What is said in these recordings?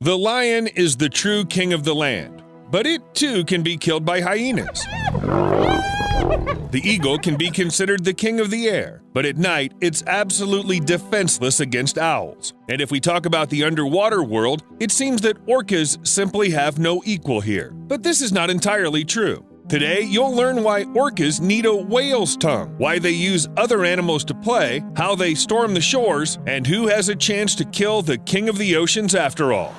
The lion is the true king of the land, but it too can be killed by hyenas. The eagle can be considered the king of the air, but at night it's absolutely defenseless against owls. And if we talk about the underwater world, it seems that orcas simply have no equal here. But this is not entirely true. Today, you'll learn why orcas need a whale's tongue, why they use other animals to play, how they storm the shores, and who has a chance to kill the king of the oceans after all.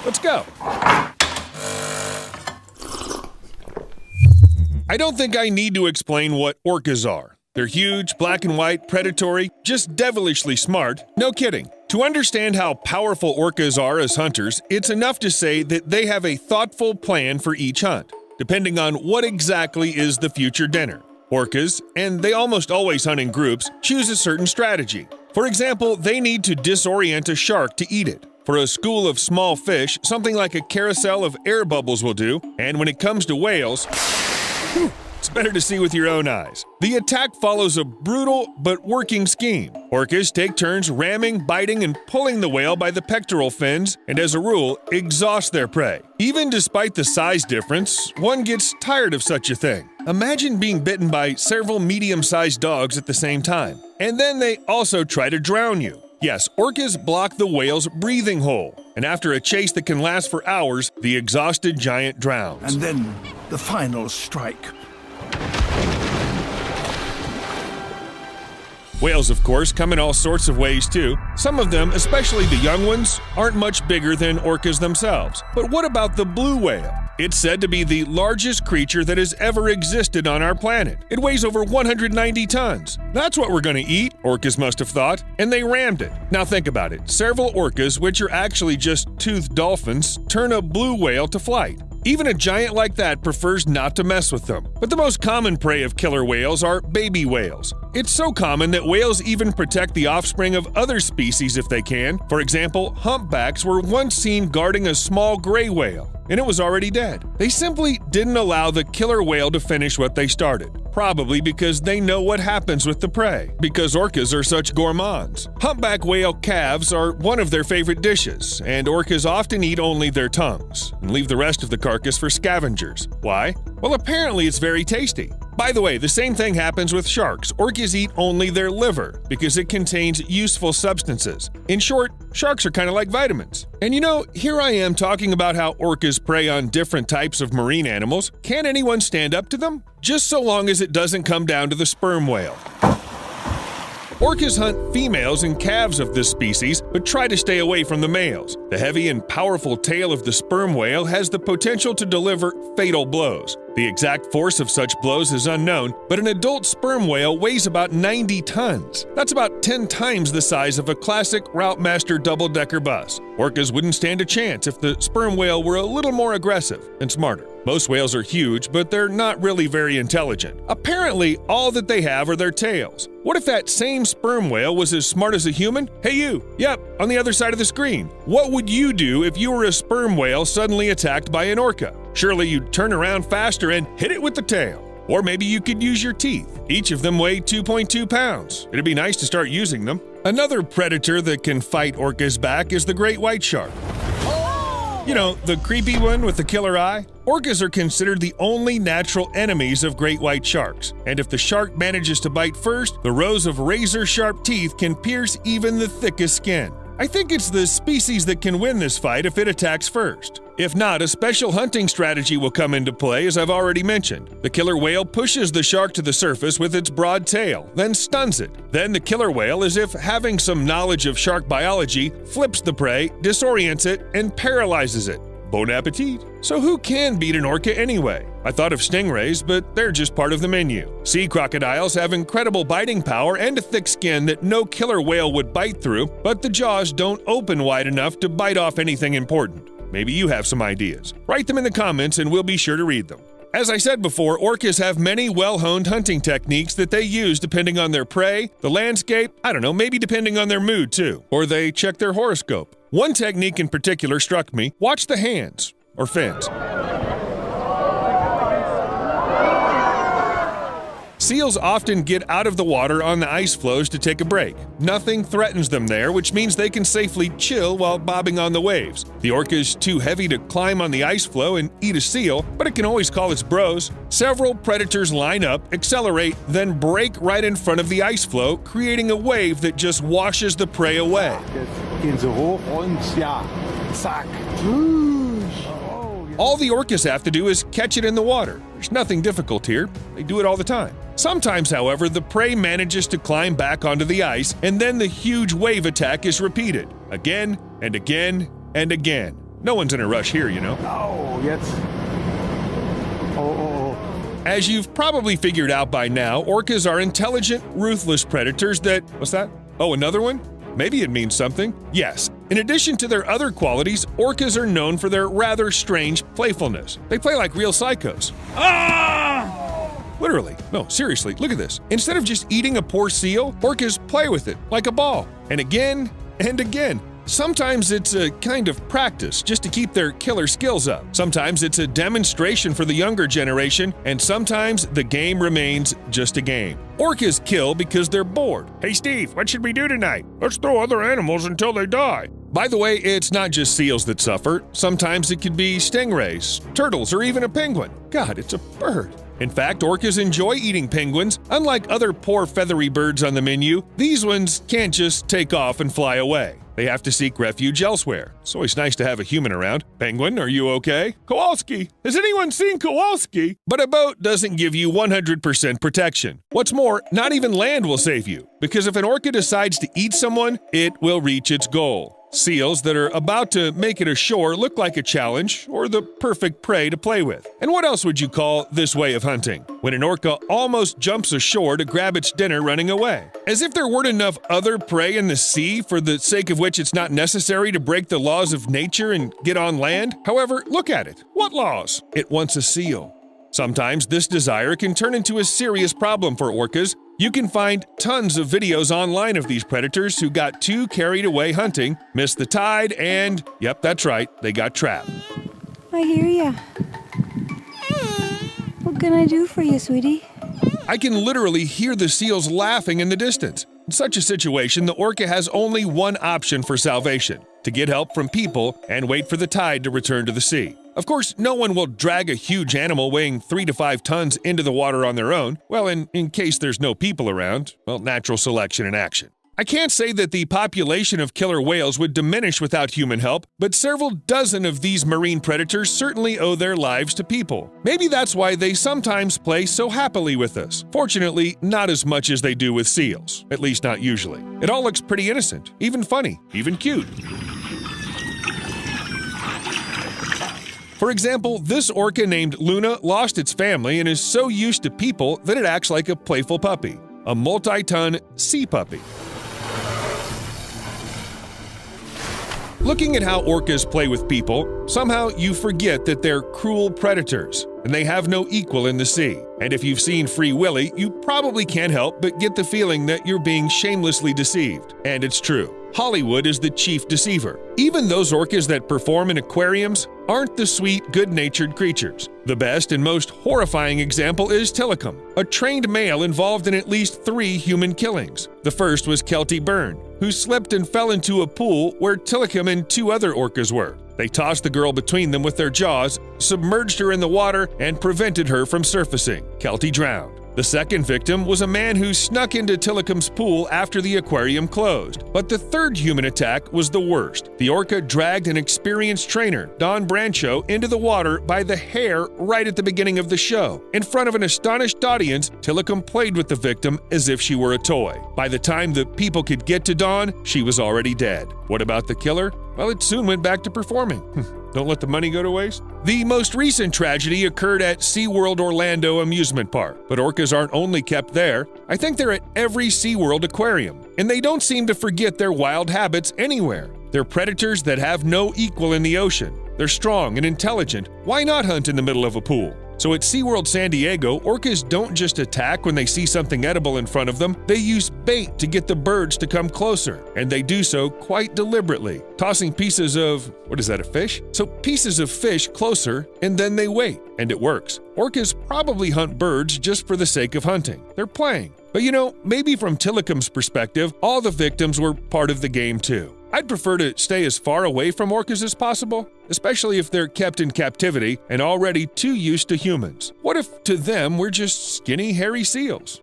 Let's go. I don't think I need to explain what orcas are. They're huge, black and white, predatory, just devilishly smart. No kidding. To understand how powerful orcas are as hunters, it's enough to say that they have a thoughtful plan for each hunt, depending on what exactly is the future dinner. Orcas, and they almost always hunt in groups, choose a certain strategy. For example, they need to disorient a shark to eat it. For a school of small fish, something like a carousel of air bubbles will do, and when it comes to whales, it's better to see with your own eyes. The attack follows a brutal but working scheme. Orcas take turns ramming, biting, and pulling the whale by the pectoral fins, and as a rule, exhaust their prey. Even despite the size difference, one gets tired of such a thing. Imagine being bitten by several medium-sized dogs at the same time. And then they also try to drown you. Yes, orcas block the whale's breathing hole, and after a chase that can last for hours, the exhausted giant drowns. And then the final strike. Whales, of course, come in all sorts of ways too. Some of them, especially the young ones, aren't much bigger than orcas themselves. But what about the blue whale? It's said to be the largest creature that has ever existed on our planet. It weighs over 190 tons. That's what we're going to eat, orcas must have thought, and they rammed it. Now think about it. Several orcas, which are actually just toothed dolphins, turn a blue whale to flight. Even a giant like that prefers not to mess with them. But the most common prey of killer whales are baby whales. It's so common that whales even protect the offspring of other species if they can. For example, humpbacks were once seen guarding a small gray whale, and it was already dead. They simply didn't allow the killer whale to finish what they started. Probably because they know what happens with the prey, because orcas are such gourmands. Humpback whale calves are one of their favorite dishes, and orcas often eat only their tongues and leave the rest of the carcass for scavengers. Why? Well, apparently it's very tasty. By the way, the same thing happens with sharks. Orcas eat only their liver because it contains useful substances. In short, sharks are kind of like vitamins. And you know, here I am talking about how orcas prey on different types of marine animals. Can anyone stand up to them? Just so long as it doesn't come down to the sperm whale. Orcas hunt females and calves of this species, but try to stay away from the males. The heavy and powerful tail of the sperm whale has the potential to deliver fatal blows. The exact force of such blows is unknown, but an adult sperm whale weighs about 90 tons. That's about 10 times the size of a classic Routemaster double-decker bus. Orcas wouldn't stand a chance if the sperm whale were a little more aggressive and smarter. Most whales are huge, but they're not really very intelligent. Apparently, all that they have are their tails. What if that same sperm whale was as smart as a human? Hey you! Yep, on the other side of the screen. What would you do if you were a sperm whale suddenly attacked by an orca? Surely you'd turn around faster and hit it with the tail. Or maybe you could use your teeth. Each of them weigh 2.2 pounds. It'd be nice to start using them. Another predator that can fight orcas back is the great white shark. You know, the creepy one with the killer eye? Orcas are considered the only natural enemies of great white sharks, and if the shark manages to bite first, the rows of razor-sharp teeth can pierce even the thickest skin. I think it's the species that can win this fight if it attacks first. If not, a special hunting strategy will come into play, as I've already mentioned. The killer whale pushes the shark to the surface with its broad tail, then stuns it. Then the killer whale, as if having some knowledge of shark biology, flips the prey, disorients it, and paralyzes it. Bon appetit! So who can beat an orca anyway? I thought of stingrays, but they're just part of the menu. Sea crocodiles have incredible biting power and a thick skin that no killer whale would bite through, but the jaws don't open wide enough to bite off anything important. Maybe you have some ideas. Write them in the comments and we'll be sure to read them. As I said before, orcas have many well-honed hunting techniques that they use depending on their prey, the landscape, maybe depending on their mood too, or they check their horoscope. One technique in particular struck me. Watch the hands, or fins. Seals often get out of the water on the ice floes to take a break. Nothing threatens them there, which means they can safely chill while bobbing on the waves. The orca is too heavy to climb on the ice floe and eat a seal, but it can always call its bros. Several predators line up, accelerate, then break right in front of the ice floe, creating a wave that just washes the prey away. Jetzt gehen sie hoch und ja, zack. All the orcas have to do is catch it in the water. There's nothing difficult here. They do it all the time. Sometimes, however, the prey manages to climb back onto the ice, and then the huge wave attack is repeated. Again and again and again. No one's in a rush here, you know. Oh, jetzt. Oh. As you've probably figured out by now, orcas are intelligent, ruthless predators that… What's that? Oh, another one? Maybe it means something. Yes. In addition to their other qualities, orcas are known for their rather strange playfulness. They play like real psychos. Literally. No, seriously, look at this. Instead of just eating a poor seal, orcas play with it like a ball. And again and again. Sometimes it's a kind of practice just to keep their killer skills up. Sometimes it's a demonstration for the younger generation, and sometimes the game remains just a game. Orcas kill because they're bored. Hey Steve, what should we do tonight? Let's throw other animals until they die. By the way, it's not just seals that suffer. Sometimes it could be stingrays, turtles, or even a penguin. God, it's a bird. In fact, orcas enjoy eating penguins. Unlike other poor feathery birds on the menu, these ones can't just take off and fly away. They have to seek refuge elsewhere. It's always nice to have a human around. Penguin, are you okay? Kowalski! Has anyone seen Kowalski? But a boat doesn't give you 100% protection. What's more, not even land will save you, because if an orca decides to eat someone, it will reach its goal. Seals that are about to make it ashore look like a challenge or the perfect prey to play with. And what else would you call this way of hunting? When an orca almost jumps ashore to grab its dinner running away. As if there weren't enough other prey in the sea for the sake of which it's not necessary to break the laws of nature and get on land. However, look at it. What laws? It wants a seal. Sometimes this desire can turn into a serious problem for orcas. You can find tons of videos online of these predators who got too carried away hunting, missed the tide, and, yep, that's right, they got trapped. I hear ya. What can I do for you, sweetie? I can literally hear the seals laughing in the distance. In such a situation, the orca has only one option for salvation: to get help from people and wait for the tide to return to the sea. Of course, no one will drag a huge animal weighing 3 to 5 tons into the water on their own. Well, in case there's no people around, well, natural selection in action. I can't say that the population of killer whales would diminish without human help, but several dozen of these marine predators certainly owe their lives to people. Maybe that's why they sometimes play so happily with us. Fortunately, not as much as they do with seals, at least not usually. It all looks pretty innocent, even funny, even cute. For example, this orca named Luna lost its family and is so used to people that it acts like a playful puppy, a multi-ton sea puppy. Looking at how orcas play with people, somehow you forget that they're cruel predators, and they have no equal in the sea. And if you've seen Free Willy, you probably can't help but get the feeling that you're being shamelessly deceived. And it's true. Hollywood is the chief deceiver. Even those orcas that perform in aquariums aren't the sweet, good-natured creatures. The best and most horrifying example is Tilikum, a trained male involved in at least 3 human killings. The first was Kelty Byrne, who slipped and fell into a pool where Tilikum and 2 other orcas were. They tossed the girl between them with their jaws, submerged her in the water, and prevented her from surfacing. Kelty drowned. The second victim was a man who snuck into Tilikum's pool after the aquarium closed. But the third human attack was the worst. The orca dragged an experienced trainer, Don Brancho, into the water by the hair right at the beginning of the show. In front of an astonished audience, Tilikum played with the victim as if she were a toy. By the time the people could get to Dawn, she was already dead. What about the killer? Well, it soon went back to performing. Don't let the money go to waste. The most recent tragedy occurred at SeaWorld Orlando amusement park, but orcas aren't only kept there. I think they're at every SeaWorld aquarium, and they don't seem to forget their wild habits anywhere. They're predators that have no equal in the ocean. They're strong and intelligent. Why not hunt in the middle of a pool? So at SeaWorld San Diego, orcas don't just attack when they see something edible in front of them, they use bait to get the birds to come closer, and they do so quite deliberately, tossing pieces of, what is that, a fish? So pieces of fish closer, and then they wait, and it works. Orcas probably hunt birds just for the sake of hunting. They're playing. But maybe from Tillicum's perspective, all the victims were part of the game too. I'd prefer to stay as far away from orcas as possible, especially if they're kept in captivity and already too used to humans. What if to them we're just skinny, hairy seals?